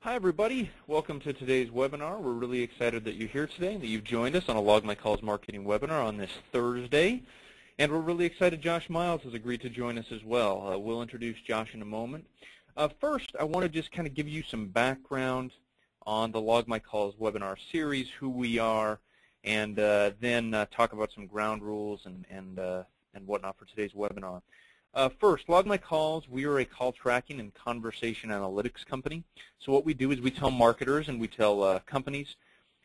Hi everybody, welcome to today's webinar. We're really excited that you're here today and that you've joined us on a Log My Calls marketing webinar on this Thursday. And we're really excited Josh Miles has agreed to join us as well. We'll introduce Josh in a moment. First, I want to just kind of give you some background on the Log My Calls webinar series, who we are, and then talk about some ground rules and whatnot for today's webinar. First, Log My Calls, we are a call tracking and conversation analytics company. So what we do is we tell marketers and we tell companies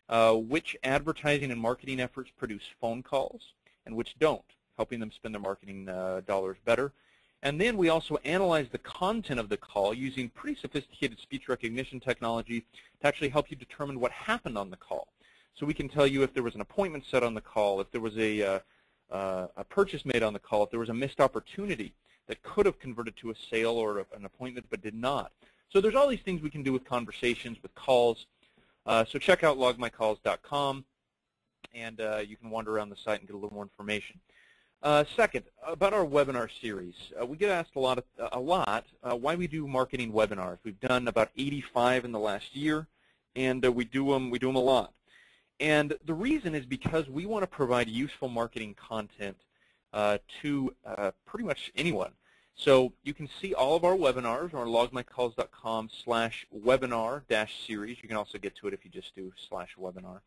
which advertising and marketing efforts produce phone calls and which don't, helping them spend their marketing dollars better. And then we also analyze the content of the call using pretty sophisticated speech recognition technology to actually help you determine what happened on the call. So we can tell you if there was an appointment set on the call, if there was a purchase made on the call, if there was a missed opportunity that could have converted to a sale or an appointment but did not. So there's all these things we can do with conversations, with calls. So check out logmycalls.com, and you can wander around the site and get a little more information. Second, about our webinar series, we get asked a lot why we do marketing webinars. We've done about 85 in the last year, and we do them a lot. And the reason is because we want to provide useful marketing content to pretty much anyone. So you can see all of our webinars on logmycalls.com/webinar-series. You can also get to it if you just do /webinar,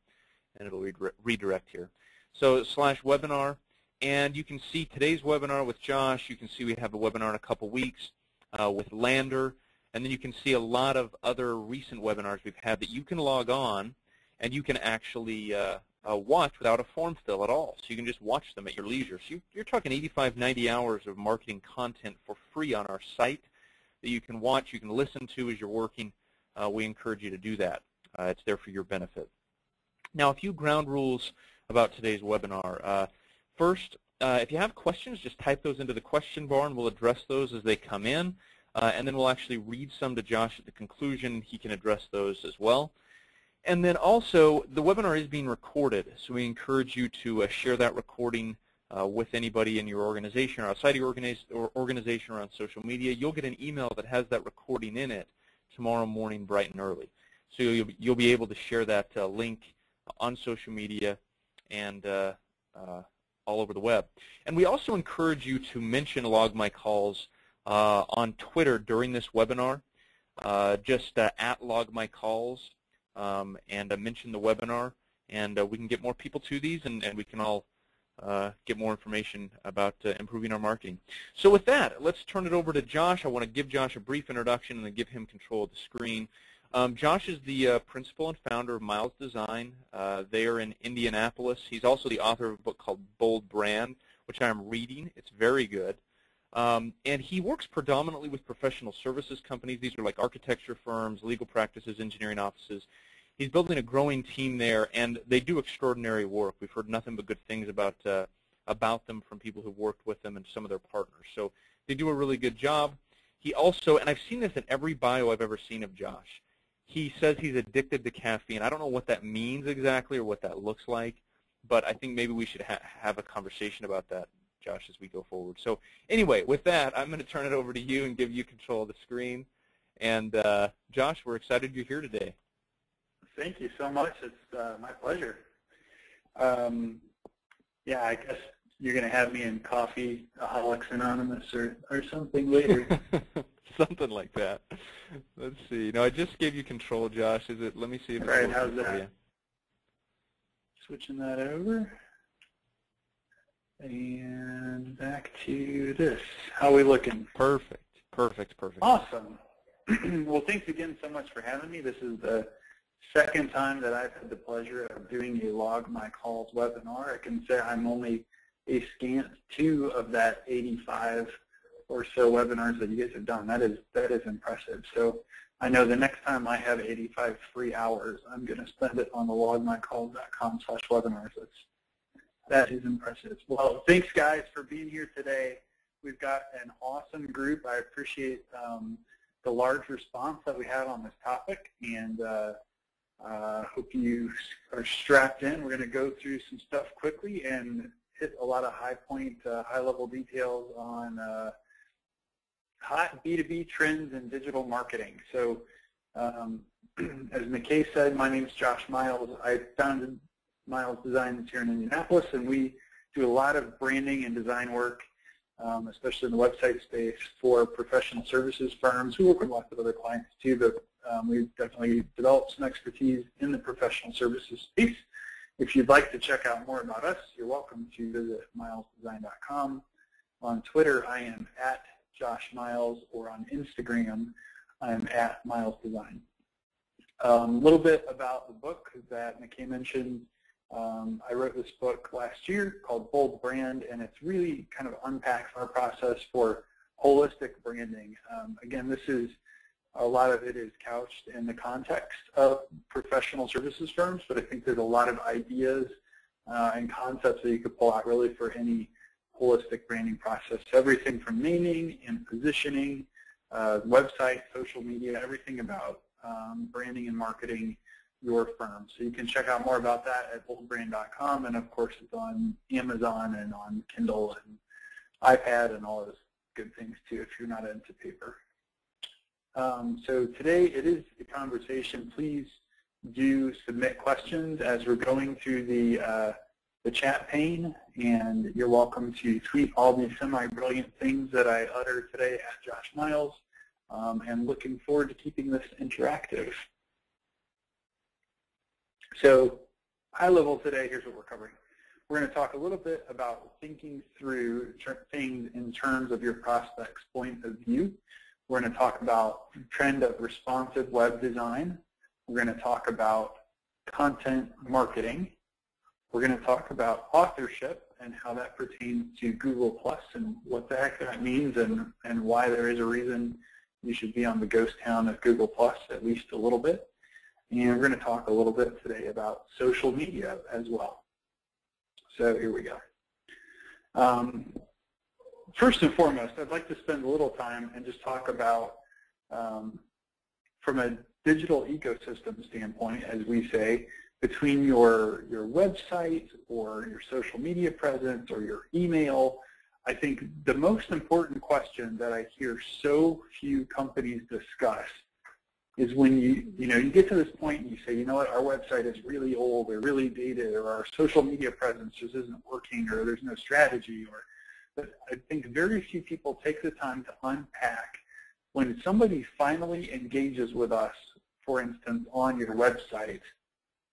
and it'll redirect here. So /webinar, and you can see today's webinar with Josh. You can see we have a webinar in a couple weeks with Lander, and then you can see a lot of other recent webinars we've had that you can log on and you can actually watch without a form fill at all. So you can just watch them at your leisure. So you're talking 85, 90 hours of marketing content for free on our site that you can watch, you can listen to as you're working. We encourage you to do that. It's there for your benefit. Now, a few ground rules about today's webinar. First, if you have questions, just type those into the question bar, and we'll address those as they come in. And then we'll actually read some to Josh at the conclusion. He can address those as well. And then also, the webinar is being recorded, so we encourage you to share that recording with anybody in your organization or outside your organization or on social media. You'll get an email that has that recording in it tomorrow morning bright and early. So you'll be able to share that link on social media and all over the web. And we also encourage you to mention Log My Calls on Twitter during this webinar, just at Log My Calls. And mention the webinar, and we can get more people to these, and we can all get more information about improving our marketing. So with that, let's turn it over to Josh. I want to give Josh a brief introduction and then give him control of the screen. Josh is the principal and founder of Miles Design. They are in Indianapolis. He's also the author of a book called Bold Brand, which I'm reading. It's very good. And he works predominantly with professional services companies. These are like architecture firms, legal practices, engineering offices. He's building a growing team there, and they do extraordinary work. We've heard nothing but good things about them from people who've worked with them and some of their partners. So they do a really good job. He also, and I've seen this in every bio I've ever seen of Josh, he says he's addicted to caffeine. I don't know what that means exactly or what that looks like, but I think maybe we should have a conversation about that, Josh, as we go forward. So anyway, with that, I'm going to turn it over to you and give you control of the screen. And Josh, we're excited you're here today. Thank you so much. It's my pleasure. Yeah, I guess you're going to have me in Coffeeaholics Anonymous or something later. Something like that. Let's see. No, I just gave you control, Josh. Is it? Let me see if it's right. How's that? Switching that over. And back to this. How are we looking? Perfect. Perfect. Perfect. Awesome. Well, thanks again so much for having me. This is the second time that I've had the pleasure of doing a Log My Calls webinar. I can say I'm only a scant 2 of that 85 or so webinars that you guys have done. That is impressive. So I know the next time I have 85 free hours, I'm going to spend it on the logmycalls.com/webinars. That is impressive. Well, thanks, guys, for being here today. We've got an awesome group. I appreciate the large response that we had on this topic, and hope you are strapped in. We're going to go through some stuff quickly and hit a lot of high-level details on hot B2B trends in digital marketing. So As McKay said, my name is Josh Miles. I founded Miles Designs here in Indianapolis, and we do a lot of branding and design work, especially in the website space, for professional services firms. We work with lots of other clients too, but we've definitely developed some expertise in the professional services space. If you'd like to check out more about us, you're welcome to visit milesdesign.com. On Twitter, I am at Josh Miles, or on Instagram, I'm at Miles Design. A little bit about the book that McKay mentioned. I wrote this book last year called Bold Brand, and it's really kind of unpacks our process for holistic branding. Again, this is, a lot of it is couched in the context of professional services firms, but I think there's a lot of ideas and concepts that you could pull out really for any holistic branding process. Everything from naming and positioning, website, social media, everything about branding and marketing your firm. So you can check out more about that at boldbrand.com, and of course it's on Amazon and on Kindle and iPad and all those good things too if you're not into paper. So today it is a conversation. Please do submit questions as we're going through the chat pane, and you're welcome to tweet all the semi-brilliant things that I utter today at Josh Miles, and looking forward to keeping this interactive. So high level today, here's what we're covering. We're going to talk a little bit about thinking through things in terms of your prospect's point of view. We're going to talk about the trend of responsive web design. We're going to talk about content marketing. We're going to talk about authorship and how that pertains to Google Plus and what the heck that means, and why there is a reason you should be on the ghost town of Google Plus at least a little bit. And we're going to talk a little bit today about social media as well. So here we go. First and foremost, I'd like to spend a little time and just talk about, from a digital ecosystem standpoint, as we say, between your website or your social media presence or your email. I think the most important question that I hear so few companies discuss is when you get to this point and you say, you know what, our website is really old or really dated, or our social media presence just isn't working, or there's no strategy. But I think very few people take the time to unpack when somebody finally engages with us, for instance, on your website,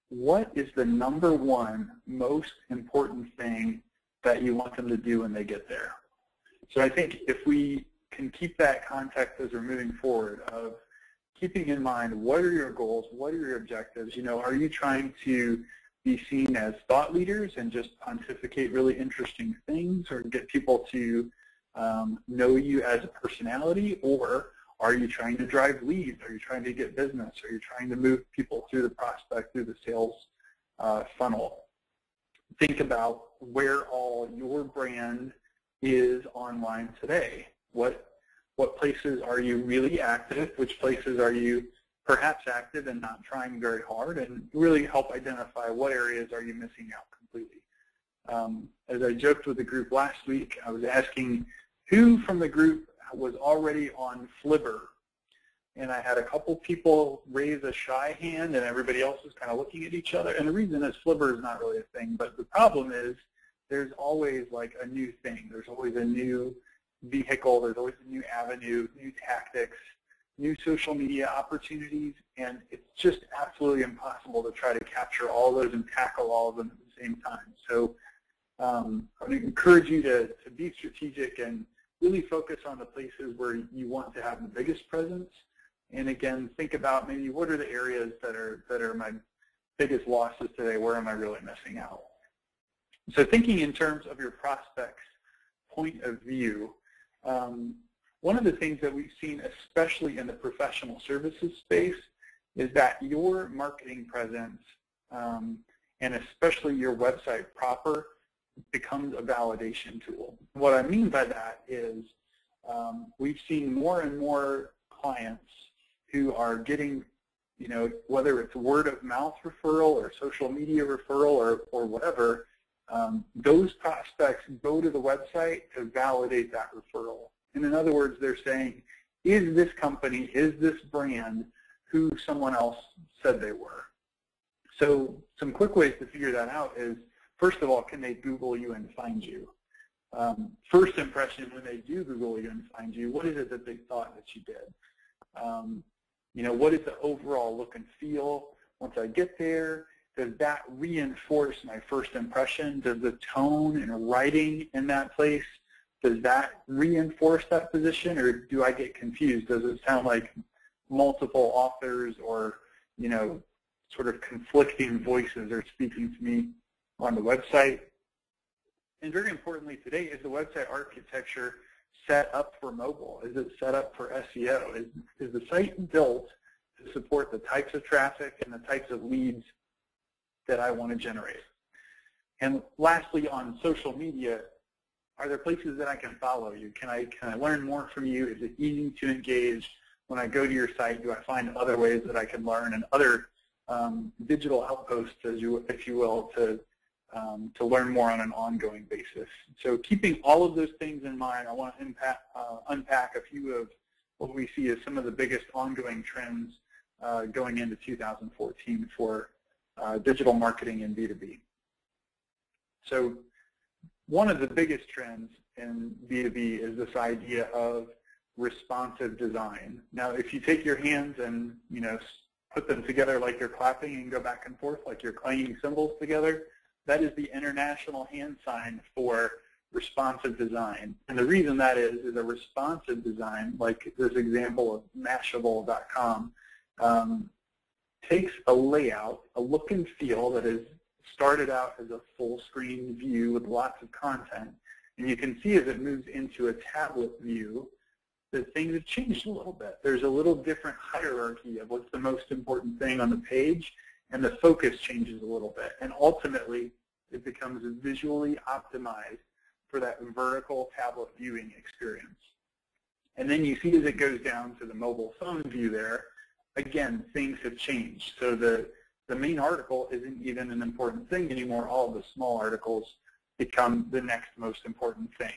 what is the #1 most important thing that you want them to do when they get there? So I think if we can keep that context as we're moving forward of keeping in mind what are your goals, what are your objectives, are you trying to be seen as thought leaders and just pontificate really interesting things, or get people to know you as a personality, or are you trying to drive leads? Are you trying to get business? Are you trying to move people through the prospect, through the sales funnel? Think about where all your brand is online today. What places are you really active? Which places are you perhaps active and not trying very hard? And really help identify what areas are you missing out completely. As I joked with the group last week, I was asking who from the group was already on Flibber. And I had a couple people raise a shy hand, and everybody else was kind of looking at each other. And the reason is Flibber is not really a thing, but the problem is there's always like a new thing. There's always a new vehicle. There's always a new avenue, new tactics, new social media opportunities, and it's just absolutely impossible to try to capture all those and tackle all of them at the same time. So I would encourage you to be strategic and really focus on the places where you want to have the biggest presence. And again, think about maybe what are the areas that are my biggest losses today, where am I really missing out? So thinking in terms of your prospect's point of view, one of the things that we've seen, especially in the professional services space, is that your marketing presence, and especially your website proper, becomes a validation tool. What I mean by that is we've seen more and more clients who are getting, whether it's word of mouth referral or social media referral or whatever, those prospects go to the website to validate that referral. And in other words, they're saying, is this company, is this brand who someone else said they were. So some quick ways to figure that out is, first of all, can they Google you and find you? First impression, when they do Google you and find you, what is it that they thought that you did? What is the overall look and feel? Once I get there, does that reinforce my first impression? Does the tone and writing in that place, does that reinforce that position, or do I get confused? Does it sound like multiple authors or, sort of conflicting voices are speaking to me on the website? And very importantly today, is the website architecture set up for mobile? Is it set up for SEO? Is the site built to support the types of traffic and the types of leads that I want to generate? And lastly, on social media, are there places that I can follow you? Can I learn more from you? Is it easy to engage? When I go to your site, do I find other ways that I can learn and other digital outposts, if you will, to learn more on an ongoing basis? So keeping all of those things in mind, I want to unpack a few of what we see as some of the biggest ongoing trends going into 2014 for digital marketing in B2B. So one of the biggest trends in B2B is this idea of responsive design. Now, if you take your hands and put them together like you're clapping and go back and forth like you're clanging cymbals together, that is the international hand sign for responsive design. And the reason that is a responsive design, like this example of Mashable.com, takes a layout, a look and feel that is started out as a full screen view with lots of content. And you can see as it moves into a tablet view that things have changed a little bit. There's a little different hierarchy of what's the most important thing on the page, and the focus changes a little bit. And ultimately, it becomes visually optimized for that vertical tablet viewing experience. And then you see as it goes down to the mobile phone view there, again, things have changed. So the main article isn't even an important thing anymore. All of the small articles become the next most important thing.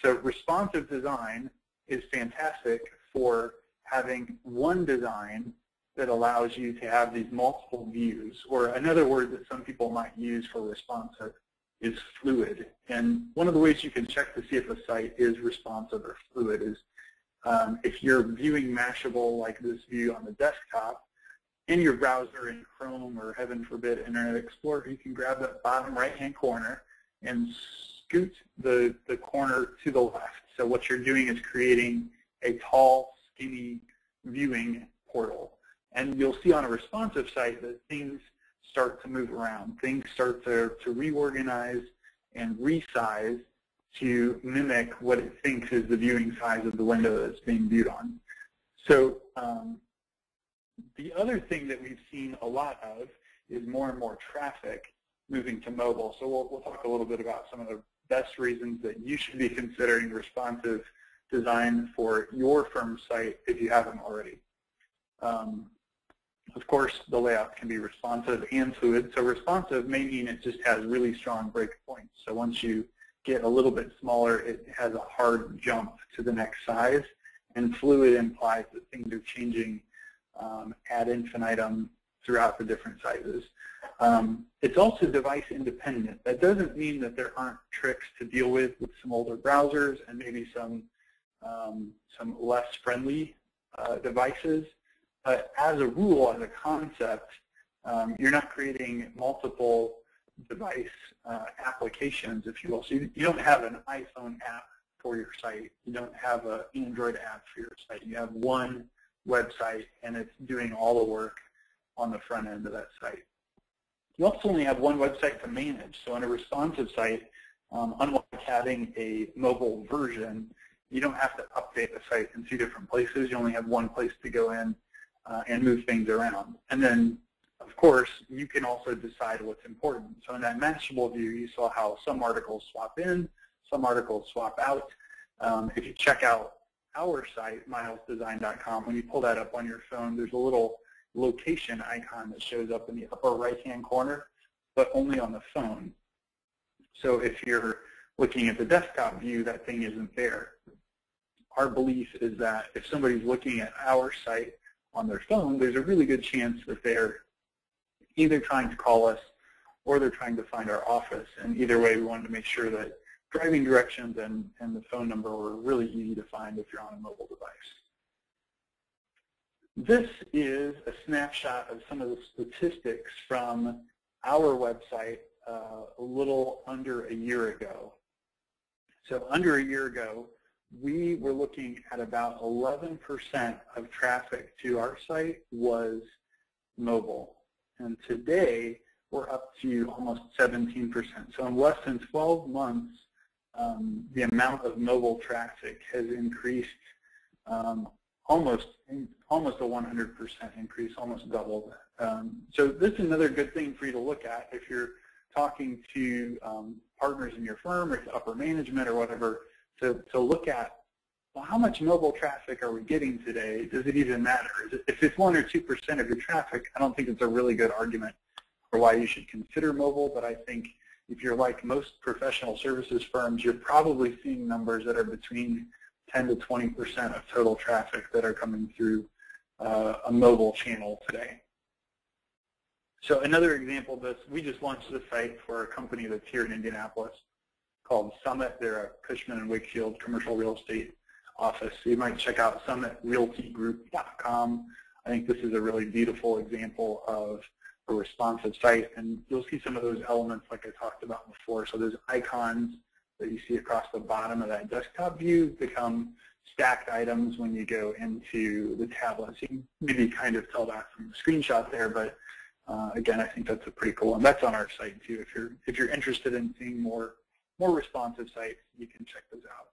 So responsive design is fantastic for having one design that allows you to have these multiple views, or another word that some people might use for responsive is fluid. And one of the ways you can check to see if a site is responsive or fluid is if you're viewing Mashable like this view on the desktop, in your browser in Chrome or, heaven forbid, Internet Explorer, you can grab that bottom right-hand corner and scoot the corner to the left. So what you're doing is creating a tall, skinny viewing portal. And you'll see on a responsive site that things start to move around. Things start to reorganize and resize to mimic what it thinks is the viewing size of the window that's being viewed on. So the other thing that we've seen a lot of is more and more traffic moving to mobile. So we'll talk a little bit about some of the best reasons that you should be considering responsive design for your firm's site if you haven't already. Of course, the layout can be responsive and fluid. So responsive may mean it just has really strong breakpoints. So once you get a little bit smaller, it has a hard jump to the next size. And fluid implies that things are changing ad infinitum throughout the different sizes. It's also device independent. That doesn't mean that there aren't tricks to deal with some older browsers and maybe some less friendly devices. But as a rule, as a concept, you're not creating multiple device applications, if you will. So you don't have an iPhone app for your site. You don't have an Android app for your site. You have one website, and it's doing all the work on the front end of that site. You also only have one website to manage. So on a responsive site, unlike having a mobile version, you don't have to update the site in 2 different places. You only have one place to go in and move things around. And then, of course, you can also decide what's important. So in that Mashable view, you saw how some articles swap in, some articles swap out. If you check out our site, milesdesign.com, when you pull that up on your phone, there's a little location icon that shows up in the upper right-hand corner, but only on the phone. So if you're looking at the desktop view, that thing isn't there. Our belief is that if somebody's looking at our site on their phone, there's a really good chance that they're either trying to call us or they're trying to find our office. And either way, we wanted to make sure that driving directions and the phone number were really easy to find if you're on a mobile device. This is a snapshot of some of the statistics from our website a little under a year ago. So under a year ago, we were looking at about 11% of traffic to our site was mobile. And today, we're up to almost 17%. So in less than 12 months, the amount of mobile traffic has increased almost a 100% increase, almost doubled. So this is another good thing for you to look at if you're talking to partners in your firm or to upper management or whatever, to look at, well, how much mobile traffic are we getting today? Does it even matter? If it's 1 or 2% of your traffic, I don't think it's a really good argument for why you should consider mobile, but I think if you're like most professional services firms, you're probably seeing numbers that are between 10 to 20% of total traffic that are coming through a mobile channel today. So another example of this, we just launched the site for a company that's here in Indianapolis called Summit. They're a Cushman & Wakefield commercial real estate office. So you might check out summitrealtygroup.com. I think this is a really beautiful example of a responsive site, and you'll see some of those elements like I talked about before. So those icons that you see across the bottom of that desktop view become stacked items when you go into the tablets. You can maybe kind of tell that from the screenshot there, but again, I think that's a pretty cool one. That's on our site too. If you're interested in seeing more responsive sites, you can check those out.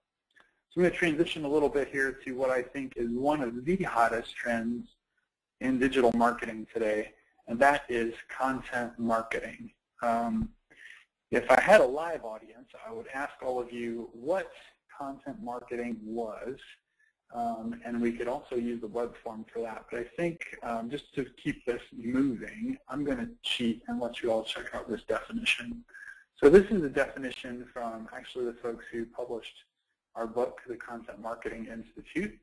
So I'm going to transition a little bit here to what I think is one of the hottest trends in digital marketing today, and that is content marketing. If I had a live audience, I would ask all of you what content marketing was, and we could also use the web form for that. But I think just to keep this moving, I'm going to cheat and let you all check out this definition. So this is a definition from actually the folks who published our book, the Content Marketing Institute.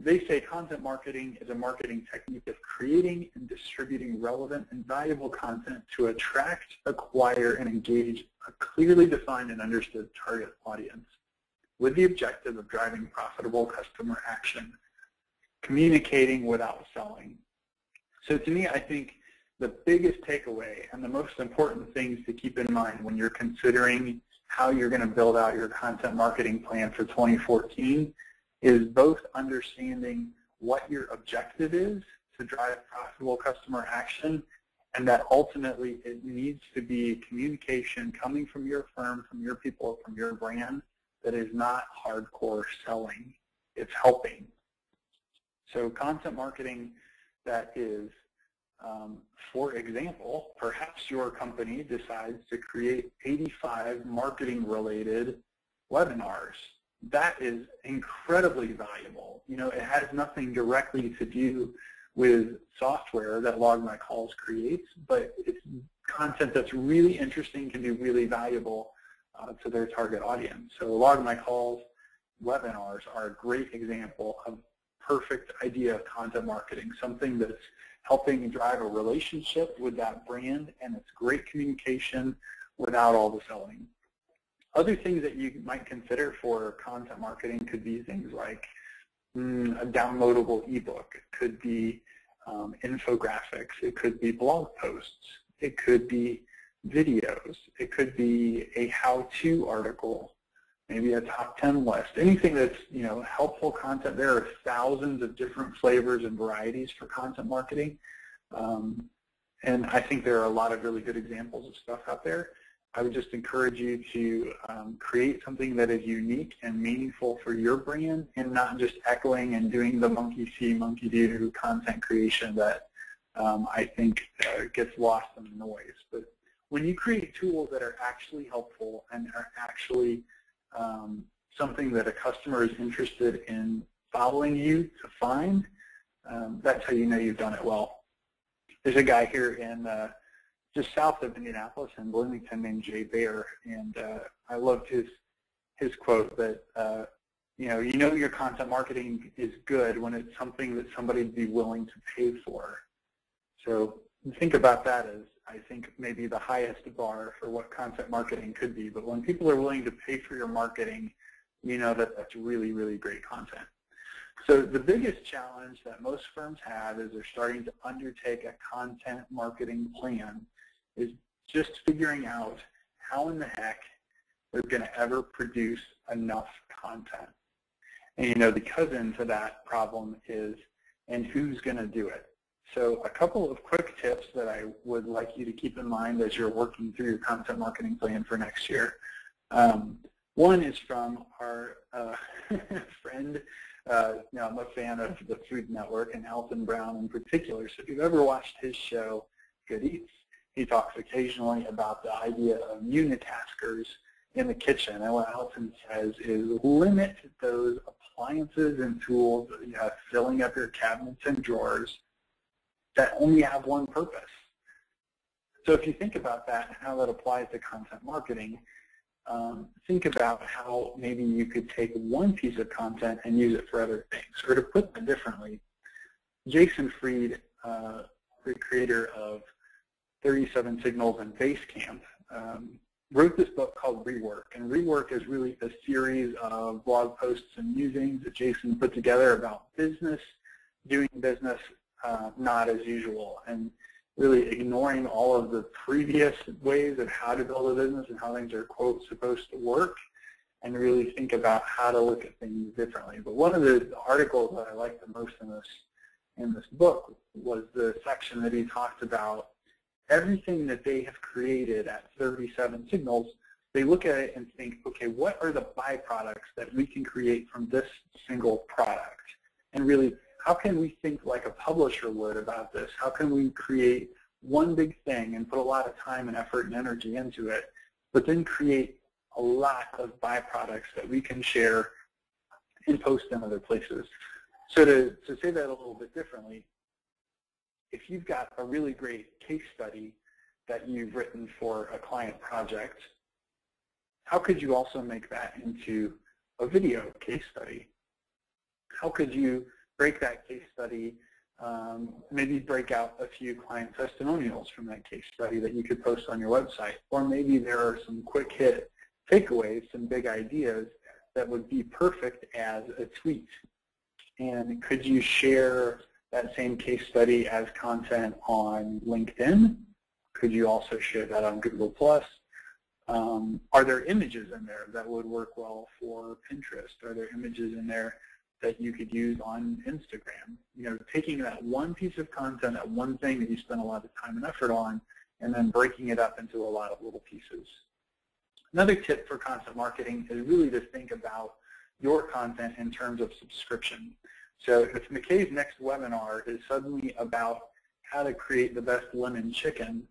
They say content marketing is a marketing technique of creating and distributing relevant and valuable content to attract, acquire, and engage a clearly defined and understood target audience with the objective of driving profitable customer action, communicating without selling. So to me, I think the biggest takeaway and the most important things to keep in mind when you're considering how you're going to build out your content marketing plan for 2014 is both understanding what your objective is to drive profitable customer action, and that ultimately it needs to be communication coming from your firm, from your people, from your brand that is not hardcore selling. It's helping. So content marketing that is, for example, perhaps your company decides to create 85 marketing-related webinars. That is incredibly valuable. You know, it has nothing directly to do with software that Log My Calls creates, but it's content that's really interesting, can be really valuable to their target audience. So Log My Calls webinars are a great example of perfect idea of content marketing, something that's helping drive a relationship with that brand, and it's great communication without all the selling. Other things that you might consider for content marketing could be things like a downloadable ebook. It could be infographics. It could be blog posts. It could be videos. It could be a how-to article, maybe a top 10 list. Anything that's, you know, helpful content. There are thousands of different flavors and varieties for content marketing, and I think there are a lot of really good examples of stuff out there. I would just encourage you to create something that is unique and meaningful for your brand, and not just echoing and doing the monkey see, monkey do content creation that I think gets lost in the noise. But when you create tools that are actually helpful and are actually something that a customer is interested in following you to find, that's how you know you've done it well. There's a guy here in just south of Indianapolis in Bloomington named Jay Baer, and I loved his quote that you know your content marketing is good when it's something that somebody would be willing to pay for. So think about that as, I think, maybe the highest bar for what content marketing could be. But when people are willing to pay for your marketing, you know that that's really, really great content. So the biggest challenge that most firms have as they're starting to undertake a content marketing plan is just figuring out how in the heck they're going to ever produce enough content. And you know, the cousin to that problem is, and who's going to do it? So a couple of quick tips that I would like you to keep in mind as you're working through your content marketing plan for next year. One is from our friend, you know, I'm a fan of the Food Network and Alton Brown in particular. So if you've ever watched his show, Good Eats, he talks occasionally about the idea of unitaskers in the kitchen. And what Alton says is limit those appliances and tools that you have filling up your cabinets and drawers that only have one purpose. So if you think about that and how that applies to content marketing, think about how maybe you could take one piece of content and use it for other things. Or to put that differently, Jason Fried, the creator of 37 Signals and Basecamp, wrote this book called Rework. And Rework is really a series of blog posts and musings that Jason put together about business, doing business not as usual, and really ignoring all of the previous ways of how to build a business and how things are, quote, supposed to work, and really think about how to look at things differently. But one of the articles that I liked the most in this book was the section that he talked about everything that they have created at 37 Signals. They look at it and think, okay, what are the byproducts that we can create from this single product? And really, how can we think like a publisher would about this? How can we create one big thing and put a lot of time and effort and energy into it, but then create a lot of byproducts that we can share and post in other places? So to say that a little bit differently, if you've got a really great case study that you've written for a client project, how could you also make that into a video case study? How could you break that case study, maybe break out a few client testimonials from that case study that you could post on your website? Or maybe there are some quick hit takeaways, some big ideas that would be perfect as a tweet. And could you share that same case study as content on LinkedIn? Could you also share that on Google+? Are there images in there that would work well for Pinterest? Are there images in there that you could use on Instagram? You know, taking that one piece of content, that one thing that you spend a lot of time and effort on, and then breaking it up into a lot of little pieces. Another tip for content marketing is really to think about your content in terms of subscription. So if McKay's next webinar is suddenly about how to create the best lemon chicken,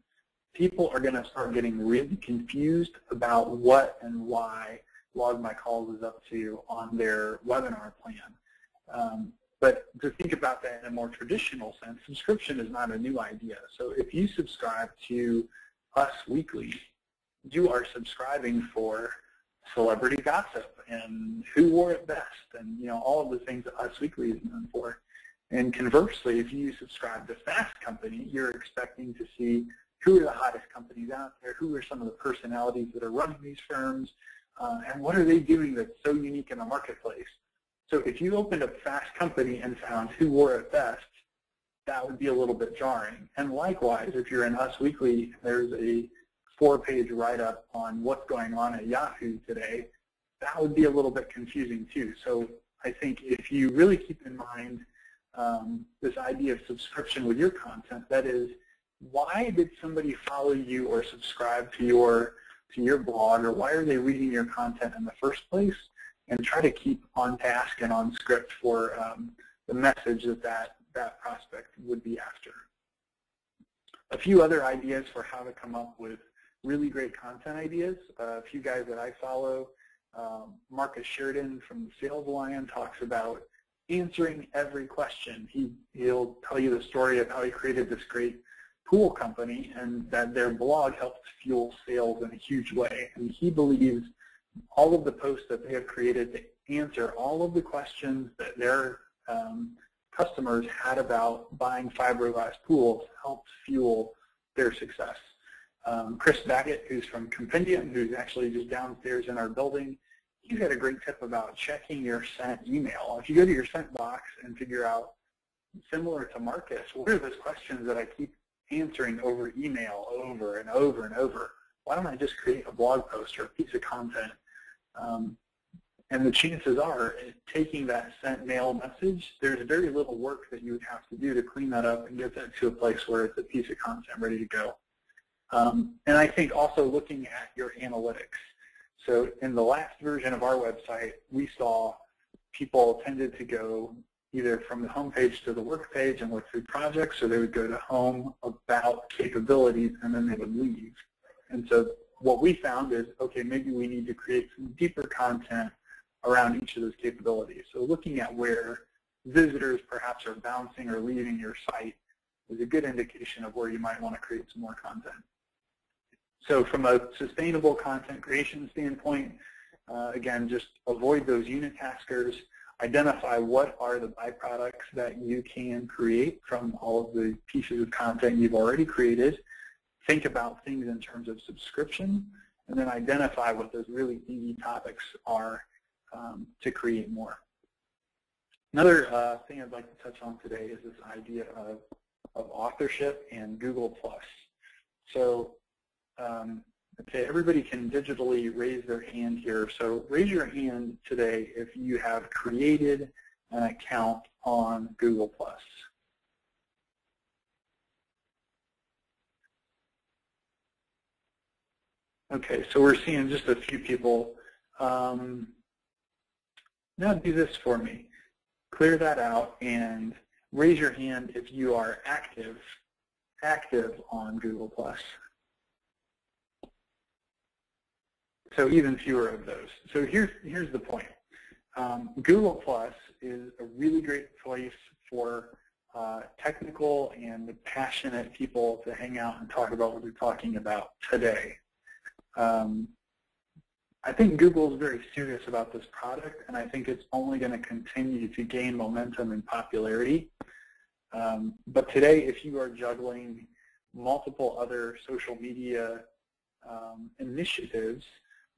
people are going to start getting really confused about what and why Log My Calls is up to on their webinar plan. But to think about that in a more traditional sense, subscription is not a new idea. So if you subscribe to Us Weekly, you are subscribing for celebrity gossip and who wore it best, and you know, all of the things that Us Weekly is known for. And conversely, if you subscribe to Fast Company, you're expecting to see who are the hottest companies out there, who are some of the personalities that are running these firms, and what are they doing that's so unique in the marketplace. So if you opened up Fast Company and found who wore it best, that would be a little bit jarring. And likewise, if you're in Us Weekly, there's a 4-page write-up on what's going on at Yahoo today, that would be a little bit confusing too. So I think if you really keep in mind this idea of subscription with your content, that is, why did somebody follow you or subscribe to your blog, or why are they reading your content in the first place? And try to keep on task and on script for the message that prospect would be after. A few other ideas for how to come up with really great content ideas. A few guys that I follow, Marcus Sheridan from the Sales Lion talks about answering every question. He'll tell you the story of how he created this great pool company and that their blog helped fuel sales in a huge way. And he believes all of the posts that they have created to answer all of the questions that their customers had about buying fiberglass pools helped fuel their success. Chris Baggett, who's from Compendium, who's actually just downstairs in our building, he's got a great tip about checking your sent email. If you go to your sent box and figure out, similar to Marcus, what are those questions that I keep answering over email over and over and over? Why don't I just create a blog post or a piece of content? And the chances are, taking that sent mail message, there's very little work that you would have to do to clean that up and get that to a place where it's a piece of content ready to go. And I think also looking at your analytics. So in the last version of our website, we saw people tended to go either from the home page to the work page and look through projects, or they would go to home, about, capabilities, and then they would leave. And so what we found is, okay, maybe we need to create some deeper content around each of those capabilities. So looking at where visitors perhaps are bouncing or leaving your site is a good indication of where you might want to create some more content. So from a sustainable content creation standpoint, again, just avoid those unitaskers. Identify what are the byproducts that you can create from all of the pieces of content you've already created. Think about things in terms of subscription, and then identify what those really easy topics are to create more. Another thing I'd like to touch on today is this idea of authorship and Google+. So okay, everybody can digitally raise their hand here. So raise your hand today if you have created an account on Google+. Okay, so we're seeing just a few people. Now do this for me. Clear that out and raise your hand if you are active on Google+. So even fewer of those. So here's the point. Google+ is a really great place for technical and passionate people to hang out and talk about what we're talking about today. I think Google is very serious about this product, and I think it's only going to continue to gain momentum and popularity. But today, if you are juggling multiple other social media initiatives,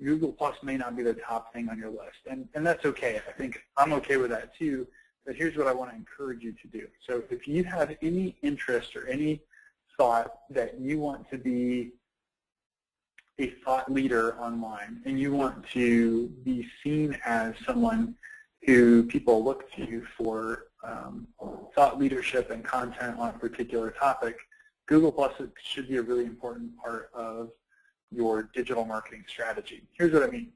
Google+ may not be the top thing on your list, and that's okay. I think I'm okay with that too, but here's what I want to encourage you to do. So if you have any interest or any thought that you want to be a thought leader online and you want to be seen as someone who people look to for thought leadership and content on a particular topic, Google+ should be a really important part of your digital marketing strategy. Here's what I mean.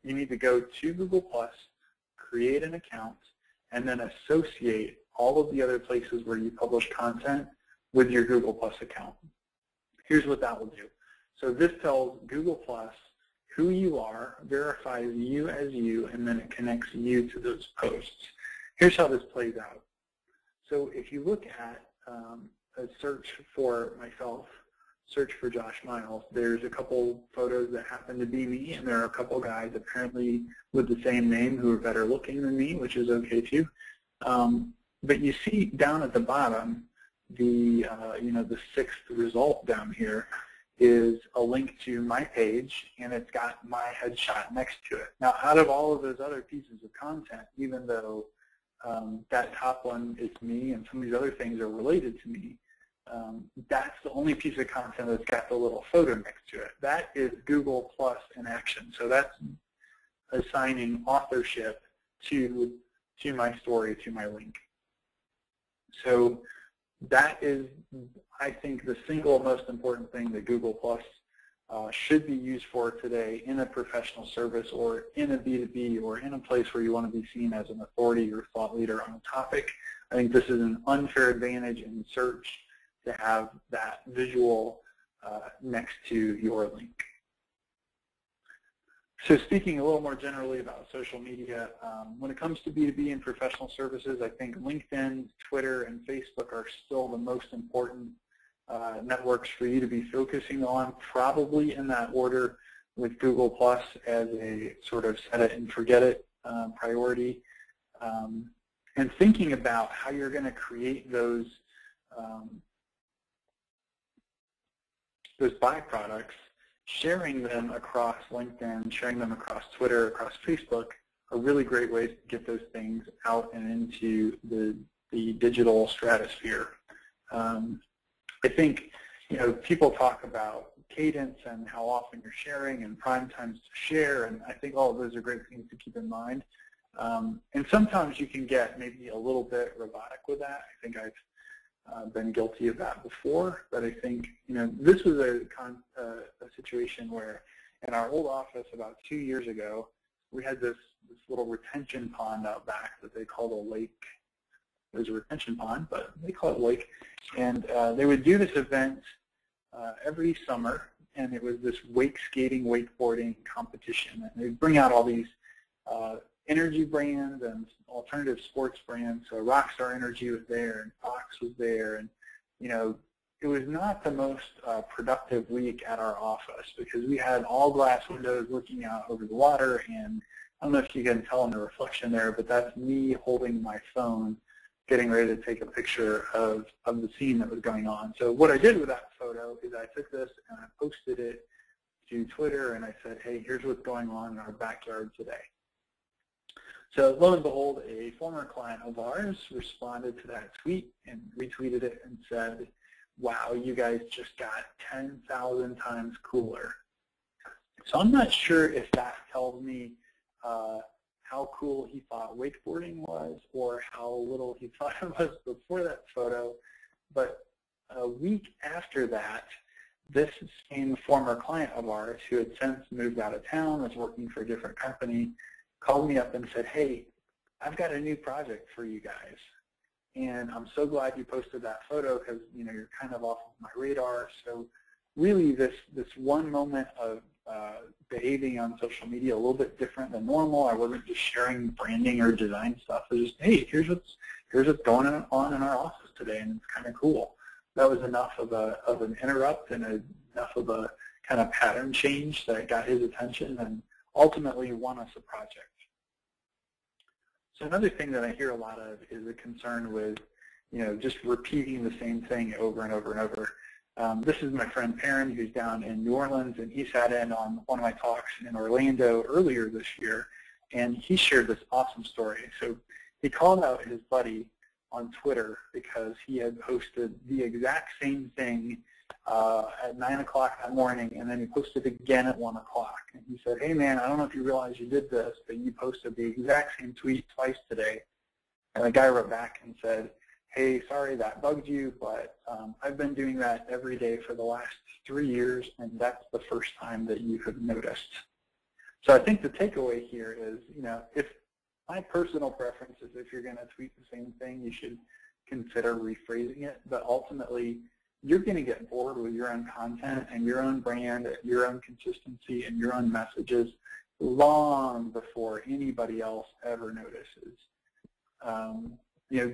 You need to go to Google+, create an account, and then associate all of the other places where you publish content with your Google+ account. Here's what that will do. So this tells Google+ who you are, verifies you as you, and then it connects you to those posts. Here's how this plays out. So if you look at a search for myself, search for Josh Miles, there's a couple photos that happen to be me, and there are a couple guys apparently with the same name who are better looking than me, which is okay too. But you see down at the bottom, the the sixth result down here is a link to my page, and it's got my headshot next to it. Now, out of all of those other pieces of content, even though that top one is me and some of these other things are related to me, that's the only piece of content that's got the little photo next to it. That is Google+ in action. So that's assigning authorship to my story, to my link. So that is, I think, the single most important thing that Google+ should be used for today in a professional service or in a B2B or in a place where you want to be seen as an authority or thought leader on a topic. I think this is an unfair advantage in search to have that visual next to your link. So speaking a little more generally about social media, when it comes to B2B and professional services, I think LinkedIn, Twitter, and Facebook are still the most important networks for you to be focusing on, probably in that order, with Google+ as a sort of set it and forget it priority, and thinking about how you're going to create those byproducts, sharing them across LinkedIn, sharing them across Twitter, across Facebook, are really great ways to get those things out and into the digital stratosphere. I think, people talk about cadence and how often you're sharing and prime times to share, and I think all of those are great things to keep in mind. And sometimes you can get maybe a little bit robotic with that. I think I've been guilty of that before, but I think, this was a situation where in our old office about 2 years ago, we had this little retention pond out back that they called a lake. It was a retention pond, but they call it a lake. And they would do this event every summer, and it was this wake skating, wakeboarding competition. And they'd bring out all these energy brands and alternative sports brands. So Rockstar Energy was there, and Fox was there, and it was not the most productive week at our office because we had all glass windows looking out over the water, and I don't know if you can tell in the reflection there, but that's me holding my phone, getting ready to take a picture of the scene that was going on. So what I did with that photo is I took this and I posted it to Twitter, and I said, hey, here's what's going on in our backyard today. So lo and behold, a former client of ours responded to that tweet and retweeted it and said, wow, you guys just got 10,000 times cooler. So I'm not sure if that tells me how cool he thought wakeboarding was or how little he thought it was before that photo. But a week after that, this same former client of ours, who had since moved out of town, was working for a different company, called me up and said, hey, I've got a new project for you guys. And I'm so glad you posted that photo because you're kind of off of my radar. So really this one moment of behaving on social media a little bit different than normal. I wasn't just sharing branding or design stuff. It was just, hey, here's what's going on in our office today, and it's kind of cool. That was enough of an interrupt and enough of a kind of pattern change that got his attention and ultimately won us a project. So another thing that I hear a lot of is a concern with, just repeating the same thing over and over and over. This is my friend Perrin, who's down in New Orleans, and he sat in on one of my talks in Orlando earlier this year, and he shared this awesome story. So he called out his buddy on Twitter because he had posted the exact same thing at 9 o'clock that morning, and then he posted again at 1 o'clock. And he said, hey, man, I don't know if you realize you did this, but you posted the exact same tweet twice today. And the guy wrote back and said, hey, sorry that bugged you, but I've been doing that every day for the last 3 years, and that's the first time that you have noticed. So I think the takeaway here is, if my personal preference is if you're going to tweet the same thing, you should consider rephrasing it, but ultimately you're going to get bored with your own content and your own brand, your own consistency, and your own messages long before anybody else ever notices.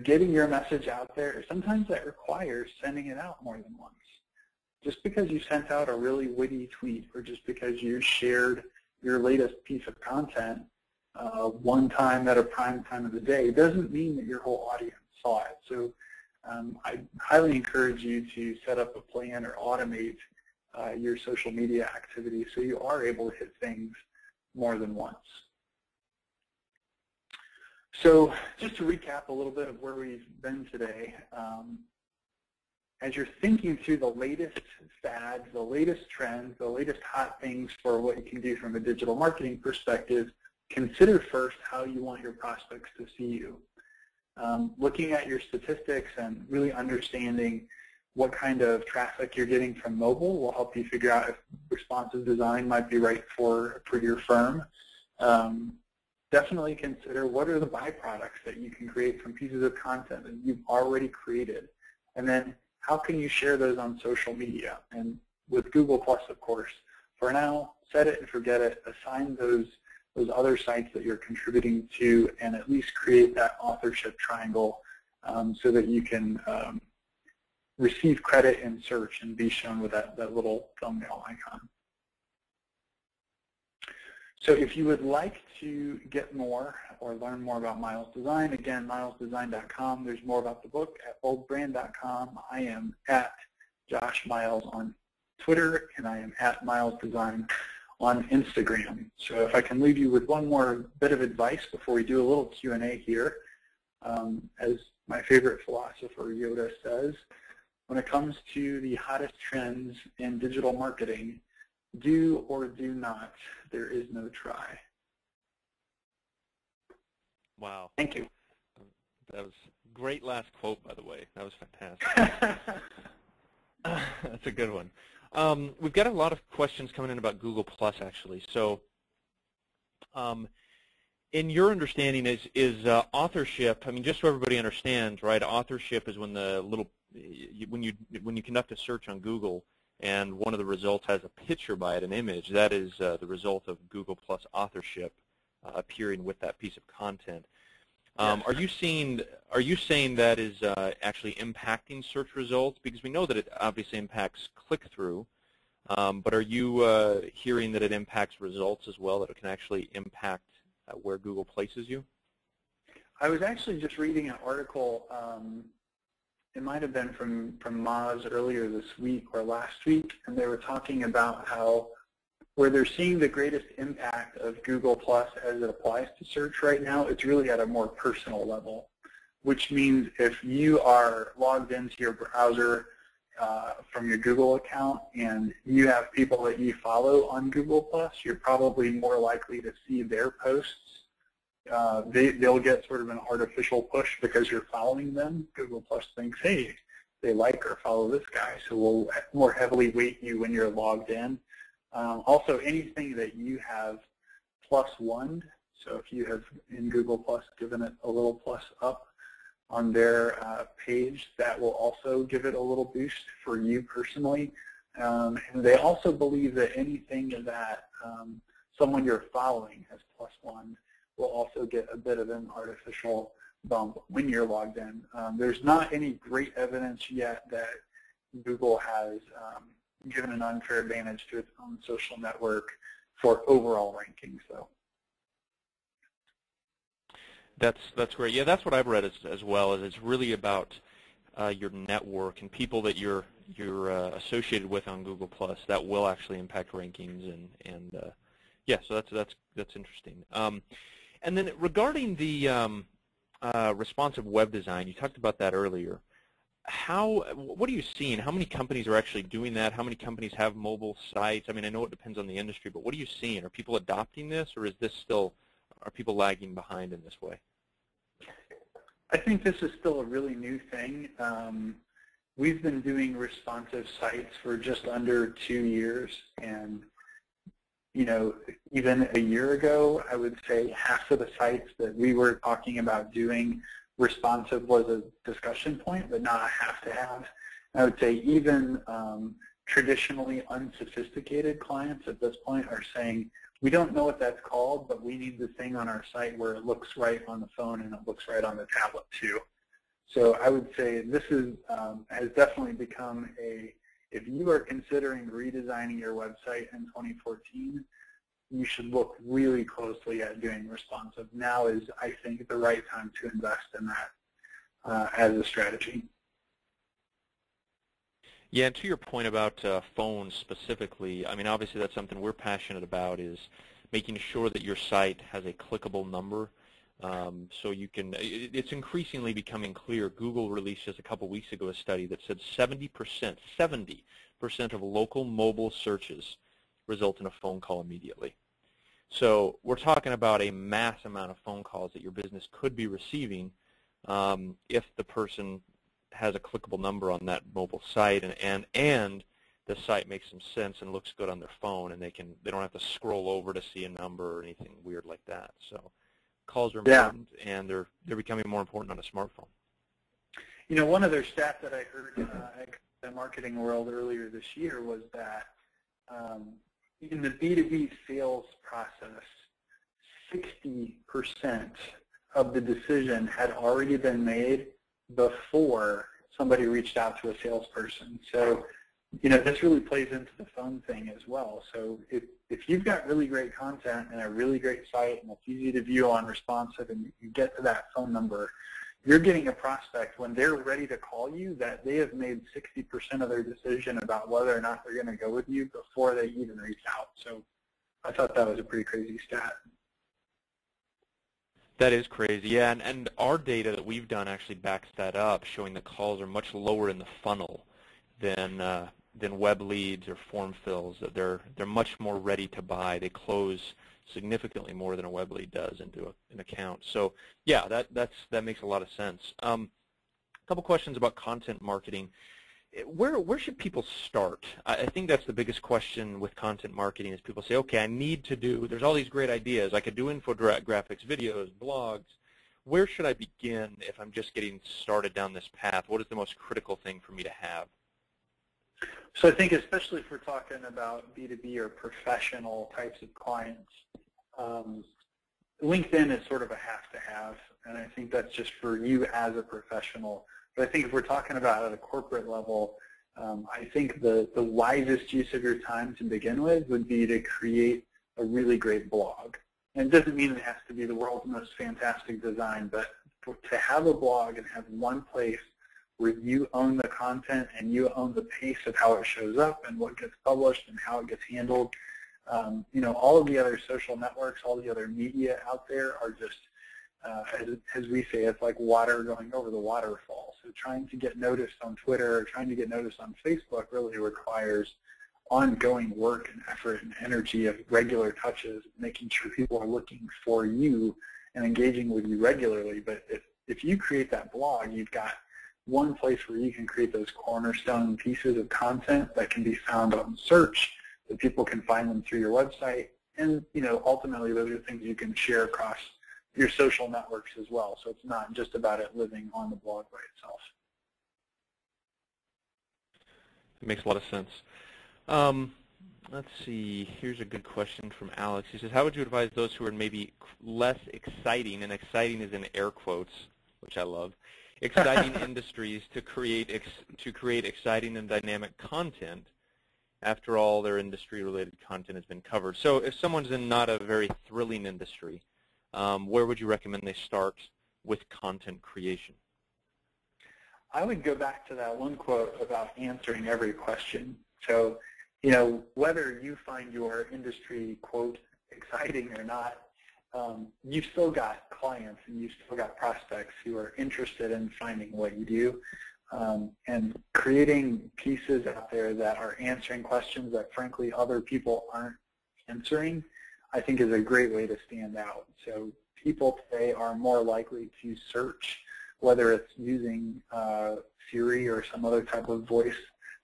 Getting your message out there, sometimes that requires sending it out more than once. Just because you sent out a really witty tweet or just because you shared your latest piece of content one time at a prime time of the day doesn't mean that your whole audience saw it. So I highly encourage you to set up a plan or automate your social media activity so you are able to hit things more than once. So just to recap a little bit of where we've been today, as you're thinking through the latest fads, the latest trends, the latest hot things for what you can do from a digital marketing perspective, consider first how you want your prospects to see you. Looking at your statistics and really understanding what kind of traffic you're getting from mobile will help you figure out if responsive design might be right for your firm. Definitely consider what are the byproducts that you can create from pieces of content that you've already created. And then how can you share those on social media? And with Google+, of course, for now, set it and forget it. Assign those other sites that you're contributing to and at least create that authorship triangle so that you can receive credit in search and be shown with that little thumbnail icon. So if you would like to get more or learn more about Miles Design, again, milesdesign.com. There's more about the book at boldbrand.com. I am at Josh Miles on Twitter, and I am at Miles Design on Instagram. So if I can leave you with one more bit of advice before we do a little Q&A here, as my favorite philosopher Yoda says, when it comes to the hottest trends in digital marketing, do or do not. There is no try. Wow. Thank you. That was a great last quote, by the way. That was fantastic. That's a good one. We've got a lot of questions coming in about Google Plus, actually. So in your understanding, is authorship, I mean, just so everybody understands, right, authorship is when when you conduct a search on Google and one of the results has a picture by it, an image, that is the result of Google Plus authorship appearing with that piece of content. Yes. Are you saying that is actually impacting search results? Because we know that it obviously impacts click-through, but are you hearing that it impacts results as well, that it can actually impact where Google places you? I was actually just reading an article, it might have been from Moz earlier this week or last week, and they were talking about how where they're seeing the greatest impact of Google Plus as it applies to search right now, it's really at a more personal level, which means if you are logged into your browser from your Google account and you have people that you follow on Google Plus, you're probably more likely to see their posts. They'll get sort of an artificial push because you're following them. Google Plus thinks, hey, they like or follow this guy, so we'll more heavily weight you when you're logged in. Also, anything that you have +1, so if you have in Google Plus given it a little plus up on their page, that will also give it a little boost for you personally. And they also believe that anything that someone you're following has +1 will also get a bit of an artificial bump when you're logged in. There's not any great evidence yet that Google has given an unfair advantage to its own social network for overall rankings, though. That's great. Yeah, that's what I've read as well. Is it's really about your network and people that you're associated with on Google Plus that will actually impact rankings and yeah. So that's interesting. And then regarding the responsive web design, you talked about that earlier. What are you seeing? How many companies are actually doing that? How many companies have mobile sites? I mean, I know it depends on the industry, but what are you seeing? Are people adopting this, or are people lagging behind in this way? I think this is still a really new thing. We've been doing responsive sites for just under 2 years, and even a year ago, I would say half of the sites that we were talking about doing responsive was a discussion point, but not a have-to-have. I would say even traditionally unsophisticated clients at this point are saying, we don't know what that's called, but we need the thing on our site where it looks right on the phone and it looks right on the tablet too. So I would say this has definitely become if you are considering redesigning your website in 2014, you should look really closely at doing responsive. Now is, I think, the right time to invest in that as a strategy. Yeah, and to your point about phones specifically, I mean, obviously that's something we're passionate about, is making sure that your site has a clickable number. So you can, it's increasingly becoming clear. Google released just a couple weeks ago a study that said 70% of local mobile searches result in a phone call immediately. So we're talking about a mass amount of phone calls that your business could be receiving if the person has a clickable number on that mobile site and the site makes some sense and looks good on their phone, and they don't have to scroll over to see a number or anything weird like that. So calls are important, and they're becoming more important on a smartphone. One other stat that I heard at the marketing world earlier this year was that in the B2B sales process, 60% of the decision had already been made before somebody reached out to a salesperson. So this really plays into the phone thing as well. So if you've got really great content and a really great site and it's easy to view on responsive and you get to that phone number, you're getting a prospect when they're ready to call you that they have made 60% of their decision about whether or not they're going to go with you before they even reach out. So I thought that was a pretty crazy stat. That is crazy, yeah, and our data that we've done actually backs that up, showing the calls are much lower in the funnel than web leads or form fills. They're much more ready to buy. They close significantly more than a web lead does into an account. So yeah, that makes a lot of sense. A couple questions about content marketing. Where should people start? I think that's the biggest question with content marketing is people say, okay, I need to do, there's all these great ideas. I could do infographics, videos, blogs. Where should I begin if I'm just getting started down this path? What is the most critical thing for me to have? So I think especially if we're talking about B2B or professional types of clients, LinkedIn is sort of a have-to-have, and I think that's just for you as a professional. But I think if we're talking about at a corporate level, I think the wisest use of your time to begin with would be to create a really great blog. And it doesn't mean it has to be the world's most fantastic design, but to have a blog and have one place where you own the content and you own the pace of how it shows up and what gets published and how it gets handled. All of the other social networks, all the other media out there are just, as we say, it's like water going over the waterfall. So trying to get noticed on Twitter or trying to get noticed on Facebook really requires ongoing work and effort and energy of regular touches, making sure people are looking for you and engaging with you regularly. But if you create that blog, you've got one place where you can create those cornerstone pieces of content that can be found on search, that people can find them through your website, and ultimately those are things you can share across your social networks as well. So it's not just about it living on the blog by itself. It makes a lot of sense. Let's see. Here's a good question from Alex. He says, how would you advise those who are maybe less exciting, and exciting is in air quotes, which I love, exciting industries to create exciting and dynamic content? After all, their industry-related content has been covered. So if someone's in not a very thrilling industry, where would you recommend they start with content creation? I would go back to that one quote about answering every question. So, whether you find your industry, quote, exciting or not, you've still got clients and you've still got prospects who are interested in finding what you do. And creating pieces out there that are answering questions that, frankly, other people aren't answering, I think is a great way to stand out. So people today are more likely to search, whether it's using Siri or some other type of voice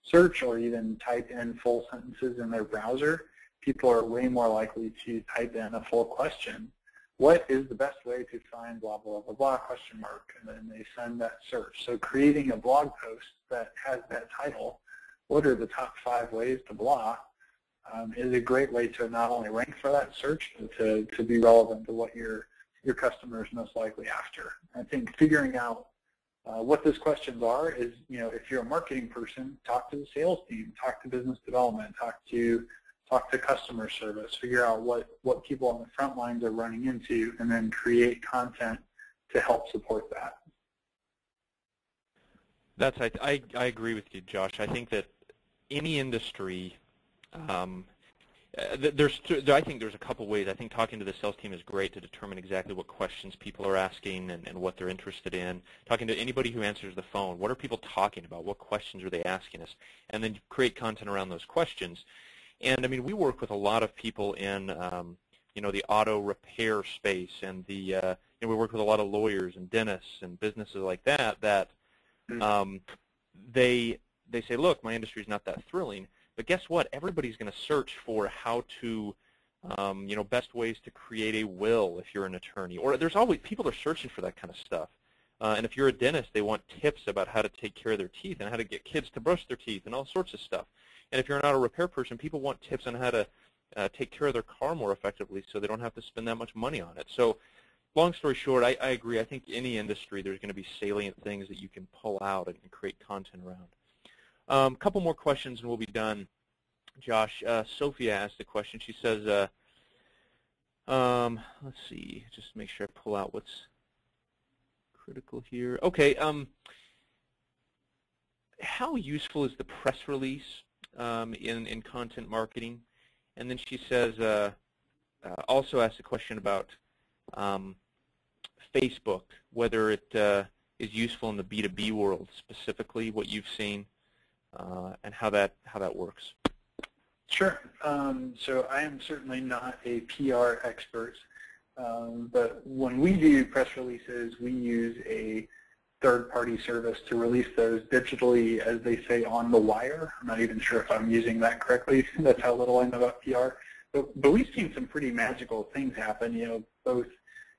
search or even type in full sentences in their browser. People are way more likely to type in a full question. What is the best way to find blah, blah, blah, blah, question mark, and then they send that search. So creating a blog post that has that title, what are the top 5 ways to blah, is a great way to not only rank for that search, but to be relevant to what your customer is most likely after. I think figuring out what those questions are is, if you're a marketing person, talk to the sales team, talk to business development, talk to customer service, figure out what people on the front lines are running into, and then create content to help support that. I agree with you, Josh. I think that any industry, I think there's a couple ways. I think talking to the sales team is great to determine exactly what questions people are asking and what they're interested in. Talking to anybody who answers the phone, what are people talking about? What questions are they asking us? And then create content around those questions. And I mean, we work with a lot of people in, the auto repair space, and we work with a lot of lawyers and dentists and businesses like that. They say, look, my industry is not that thrilling, but guess what? Everybody's going to search for how to, best ways to create a will if you're an attorney. Or there's always people are searching for that kind of stuff. And if you're a dentist, they want tips about how to take care of their teeth and how to get kids to brush their teeth and all sorts of stuff. And if you're an auto repair person, people want tips on how to take care of their car more effectively so they don't have to spend that much money on it. So long story short, I agree. I think any industry there's going to be salient things that you can pull out and create content around. Couple more questions and we'll be done. Josh, Sophia asked a question. She says, let's see, just make sure I pull out what's critical here. Okay, how useful is the press release in content marketing? And then she says, also asked a question about Facebook, whether it is useful in the B2B world specifically, what you've seen, and how that works. Sure. So I am certainly not a PR expert, but when we do press releases, we use a third-party service to release those digitally, as they say, on the wire. I'm not even sure if I'm using that correctly. That's how little I know about PR. But we've seen some pretty magical things happen, you know, both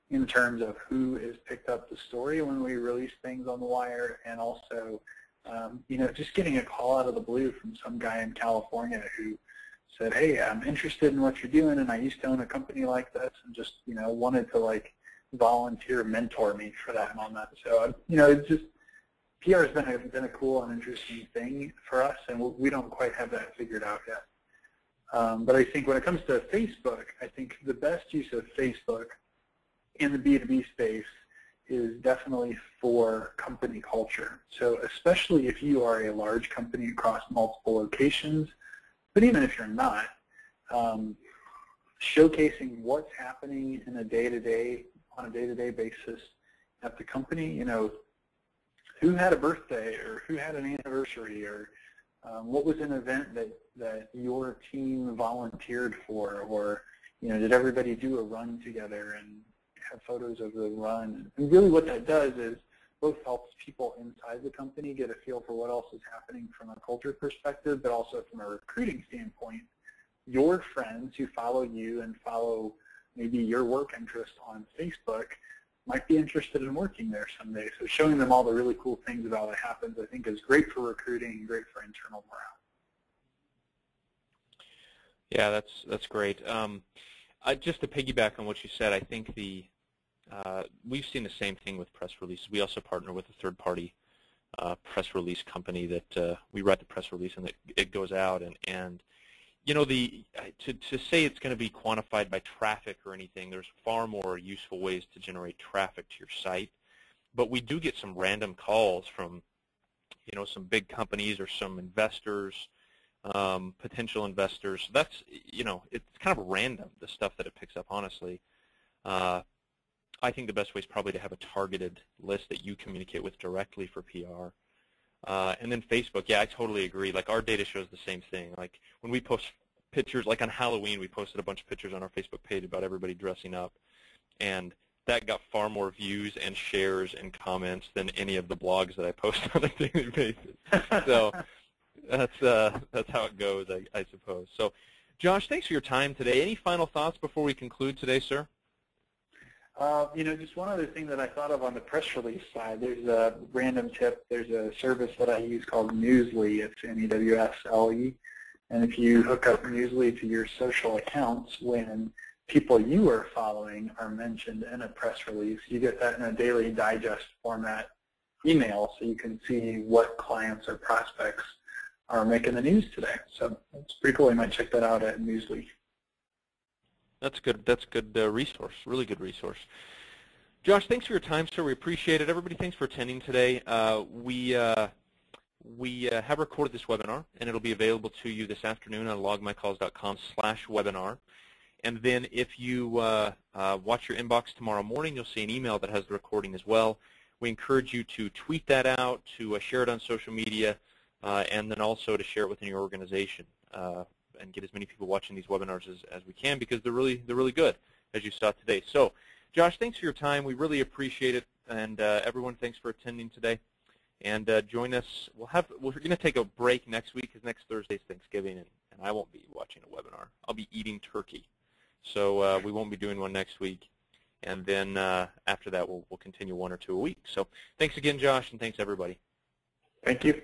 in terms of who has picked up the story when we release things on the wire, and also, you know, just getting a call out of the blue from some guy in California who said, hey, I'm interested in what you're doing, and I used to own a company like this, and just, you know, wanted to, like, volunteer mentor me for that moment. So, you know, it's just, PR has been a cool and interesting thing for us, and we don't quite have that figured out yet. But I think when it comes to Facebook, I think the best use of Facebook in the B2B space is definitely for company culture. So especially if you are a large company across multiple locations, but even if you're not, showcasing what's happening in a day-to-day, on a day-to-day basis at the company, you know, who had a birthday or who had an anniversary, or what was an event that your team volunteered for, or, you know, did everybody do a run together, and have photos of the run. And really what that does is both helps people inside the company get a feel for what else is happening from a culture perspective, but also from a recruiting standpoint. Your friends who follow you and follow maybe your work interest on Facebook might be interested in working there someday. So showing them all the really cool things about what happens, I think, is great for recruiting and great for internal morale. Yeah, that's great. Just to piggyback on what you said, I think we've seen the same thing with press releases. We also partner with a third-party press release company that we write the press release and it goes out, and you know, to say it's going to be quantified by traffic or anything, there's far more useful ways to generate traffic to your site. But we do get some random calls from, you know, some big companies or some investors, potential investors. That's, you know, it's kind of random, the stuff that it picks up, honestly. I think the best way is probably to have a targeted list that you communicate with directly for PR. And then Facebook, yeah, I totally agree. Like, our data shows the same thing. Like, when we post pictures, like on Halloween, we posted a bunch of pictures on our Facebook page about everybody dressing up, and that got far more views and shares and comments than any of the blogs that I post on a daily basis. So that's how it goes, I suppose. So, Josh, thanks for your time today. Any final thoughts before we conclude today, sir? You know, just one other thing that I thought of on the press release side. There's a random tip. There's a service that I use called Newsly. It's Newsle. And if you hook up Newsly to your social accounts, when people you are following are mentioned in a press release, you get that in a daily digest format email, so you can see what clients or prospects are making the news today. So it's pretty cool. You might check that out at Newsly. That's good. That's a good resource. Really good resource. Josh, thanks for your time, sir. We appreciate it. Everybody, thanks for attending today. We have recorded this webinar, and it'll be available to you this afternoon on logmycalls.com/webinar. And then if you watch your inbox tomorrow morning, you'll see an email that has the recording as well. We encourage you to tweet that out, to share it on social media, and then also to share it within your organization. And get as many people watching these webinars as we can, because they're really good, as you saw today. So, Josh, thanks for your time. We really appreciate it, and everyone, thanks for attending today. And join us. We're going to take a break next week, because next Thursday is Thanksgiving, and I won't be watching a webinar. I'll be eating turkey, so we won't be doing one next week. And then after that, we'll continue one or two a week. So, thanks again, Josh, and thanks everybody. Thank you.